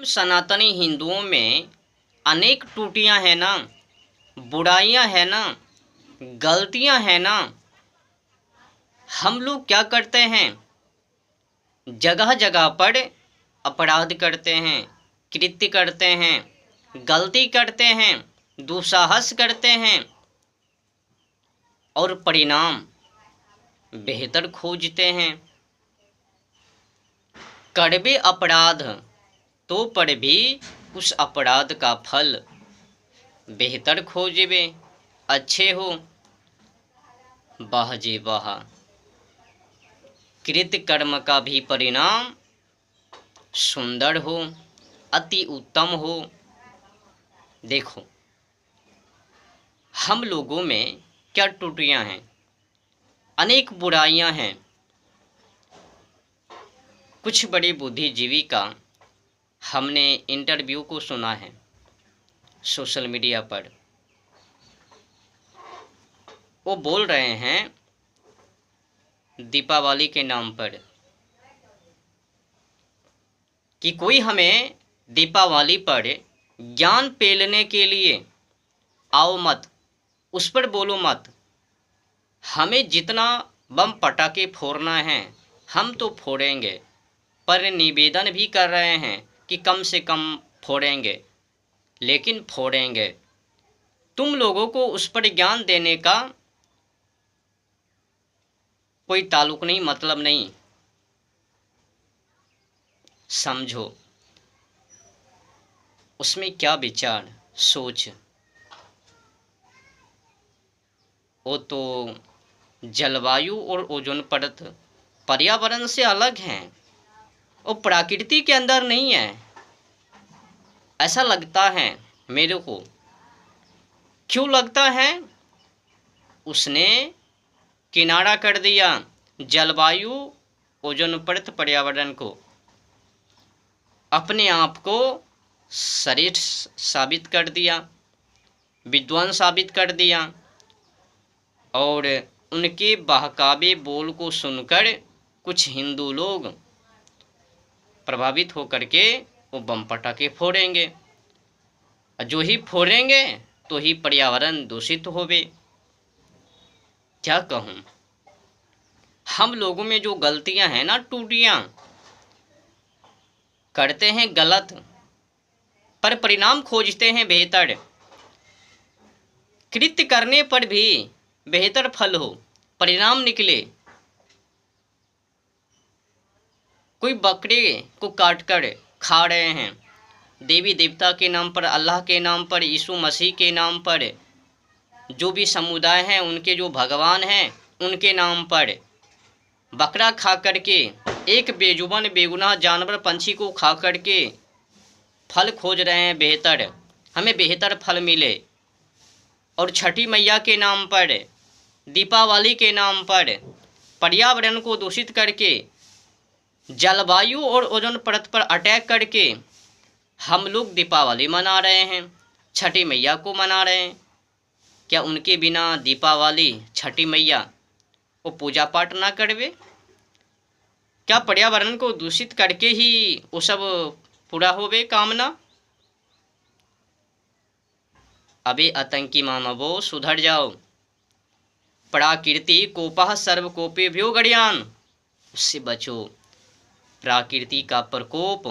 सनातनी हिंदुओं में अनेक त्रुटियां हैं ना, बुराइयां हैं ना, गलतियां हैं ना। हम लोग क्या करते हैं, जगह जगह पर अपराध करते हैं, कृत्य करते हैं, गलती करते हैं, दुस्साहस करते हैं और परिणाम बेहतर खोजते हैं। कड़वे अपराध तो पर भी उस अपराध का फल बेहतर खोजबे, अच्छे हो। वाह जी वाह, कृत कर्म का भी परिणाम सुंदर हो, अति उत्तम हो। देखो, हम लोगों में क्या त्रुटियां हैं, अनेक बुराइयां हैं। कुछ बड़े बुद्धिजीवी का हमने इंटरव्यू को सुना है सोशल मीडिया पर। वो बोल रहे हैं दीपावली के नाम पर कि कोई हमें दीपावली पर ज्ञान पेलने के लिए आओ मत, उस पर बोलो मत। हमें जितना बम पटाखे फोड़ना है हम तो फोड़ेंगे, पर निवेदन भी कर रहे हैं कि कम से कम फोड़ेंगे, लेकिन फोड़ेंगे। तुम लोगों को उस पर ज्ञान देने का कोई ताल्लुक नहीं, मतलब नहीं। समझो उसमें क्या विचार सोच। वो तो जलवायु और ओजोन परत पर्यावरण से अलग हैं, वो प्रकृति के अंदर नहीं है, ऐसा लगता है मेरे को। क्यों लगता है? उसने किनारा कर दिया जलवायु ओजोन परत पर्यावरण को, अपने आप को श्रेष्ठ साबित कर दिया, विद्वान साबित कर दिया। और उनके बहकावे बोल को सुनकर कुछ हिंदू लोग प्रभावित होकर के वो बम पटाखे फोड़ेंगे, जो ही फोड़ेंगे तो ही पर्यावरण दूषित होवे। क्या कहूँ, हम लोगों में जो गलतियां हैं ना, त्रुटियां, करते हैं गलत पर परिणाम खोजते हैं बेहतर। कृत्य करने पर भी बेहतर फल हो, परिणाम निकले। कोई बकरे को काटकर खा रहे हैं, देवी देवता के नाम पर, अल्लाह के नाम पर, यीशु मसीह के नाम पर, जो भी समुदाय हैं उनके जो भगवान हैं उनके नाम पर बकरा खा करके, एक बेजुबान बेगुनाह जानवर पंछी को खा करके फल खोज रहे हैं बेहतर, हमें बेहतर फल मिले। और छठी मैया के नाम पर, दीपावली के नाम पर पर्यावरण को दूषित करके, जलवायु और ओजोन परत पर अटैक करके हम लोग दीपावली मना रहे हैं, छठी मैया को मना रहे हैं। क्या उनके बिना दीपावली, छठी मैया वो पूजा पाठ ना करवे? क्या पर्यावरण को दूषित करके ही वो सब पूरा होवे कामना? अबे आतंकी मानवो, सुधर जाओ। प्राकृति कोपः सर्वकोपेभ्यो गरीयान, उससे बचो। प्राकृति का प्रकोप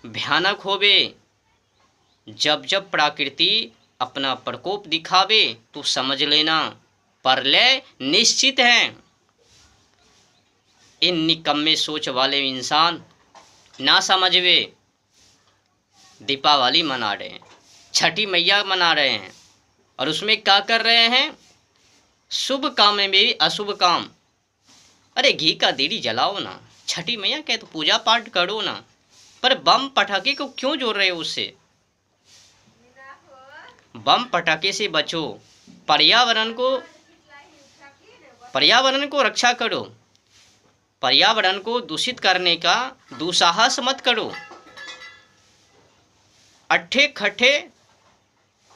भयानक होवे। जब जब प्रकृति अपना प्रकोप दिखावे तो समझ लेना प्रलय निश्चित है। इन निकम्मे सोच वाले इंसान ना समझवे। दीपावली मना रहे हैं, छठी मैया मना रहे हैं, और उसमें क्या कर रहे हैं? शुभ काम में भी अशुभ काम। अरे घी का दीरी जलाओ ना, छठी मैया कहे तो पूजा पाठ करो ना, पर बम पटाखे को क्यों जोड़ रहे हो? उससे बम पटाखे से बचो, पर्यावरण को रक्षा करो, पर्यावरण को दूषित करने का दुस्साहस मत करो। अट्ठे खट्टे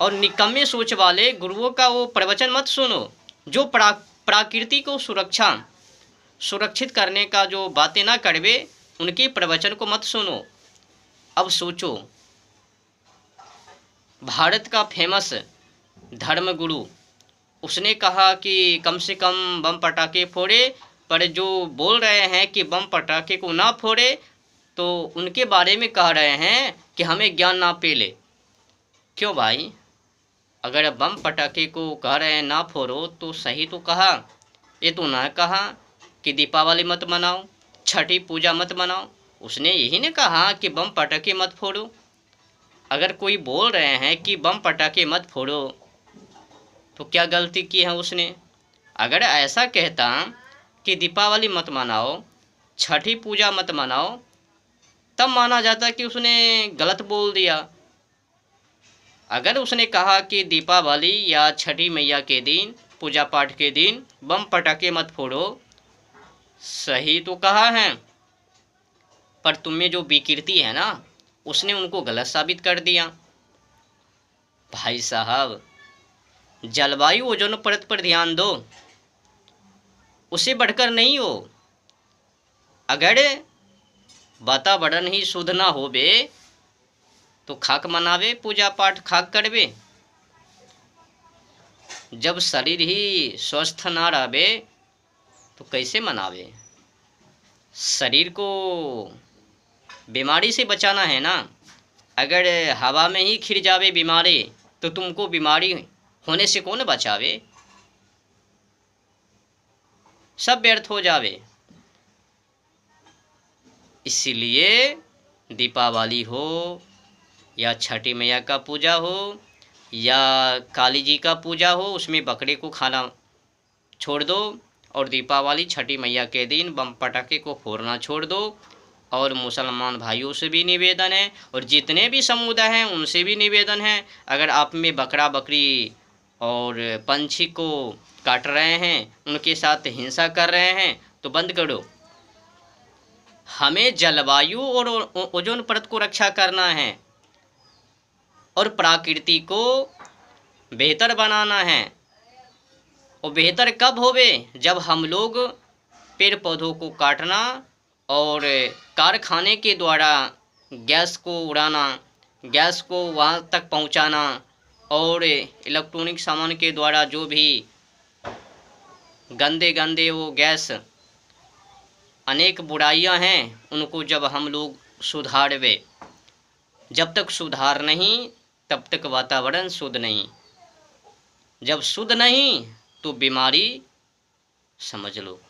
और निकम्मे सोच वाले गुरुओं का वो प्रवचन मत सुनो, जो प्रकृति को सुरक्षित करने का जो बातें ना करवे, उनके प्रवचन को मत सुनो। अब सोचो, भारत का फेमस धर्मगुरु, उसने कहा कि कम से कम बम पटाखे फोड़े, पर जो बोल रहे हैं कि बम पटाखे को ना फोड़े, तो उनके बारे में कह रहे हैं कि हमें ज्ञान ना पेले। क्यों भाई? अगर बम पटाखे को कह रहे हैं ना फोड़ो तो सही तो कहा। ये तो ना कहा कि दीपावली मत मनाओ, छठी पूजा मत मनाओ, उसने यही ने कहा कि बम पटाखे मत फोड़ो। अगर कोई बोल रहे हैं कि बम पटाखे मत फोड़ो, तो क्या गलती की है उसने? अगर ऐसा कहता कि दीपावली मत मनाओ, छठी पूजा मत मनाओ, तब माना जाता कि उसने गलत बोल दिया। अगर उसने कहा कि दीपावली या छठी मैया के दिन, पूजा पाठ के दिन बम पटाखे मत फोड़ो, सही तो कहा है, पर तुम्हें जो विकृति है ना, उसने उनको गलत साबित कर दिया। भाई साहब, जलवायु ओजोन परत पर ध्यान दो, उससे बढ़कर नहीं हो। अगर वातावरण ही शुद्ध ना होवे तो खाक मनावे, पूजा पाठ खाक करवे। जब शरीर ही स्वस्थ ना रहे तो कैसे मनावे? शरीर को बीमारी से बचाना है ना। अगर हवा में ही खिर जावे बीमारी, तो तुमको बीमारी होने से कौन बचावे? सब व्यर्थ हो जावे। इसीलिए दीपावली हो या छठी मैया का पूजा हो या काली जी का पूजा हो, उसमें बकरे को खाना छोड़ दो, और दीपावली छठी मैया के दिन बम पटाखे को फोड़ना छोड़ दो। और मुसलमान भाइयों से भी निवेदन है, और जितने भी समुदाय हैं उनसे भी निवेदन है, अगर आप में बकरा बकरी और पंछी को काट रहे हैं, उनके साथ हिंसा कर रहे हैं, तो बंद करो। हमें जलवायु और ओजोन परत को रक्षा करना है और प्रकृति को बेहतर बनाना है। और बेहतर कब होवे? जब हम लोग पेड़ पौधों को काटना और कारखाने के द्वारा गैस को उड़ाना, गैस को वहाँ तक पहुँचाना, और इलेक्ट्रॉनिक सामान के द्वारा जो भी गंदे गंदे वो गैस, अनेक बुराइयां हैं, उनको जब हम लोग सुधारवे। जब तक सुधार नहीं तब तक वातावरण शुद्ध नहीं। जब शुद्ध नहीं तो बीमारी समझ लो।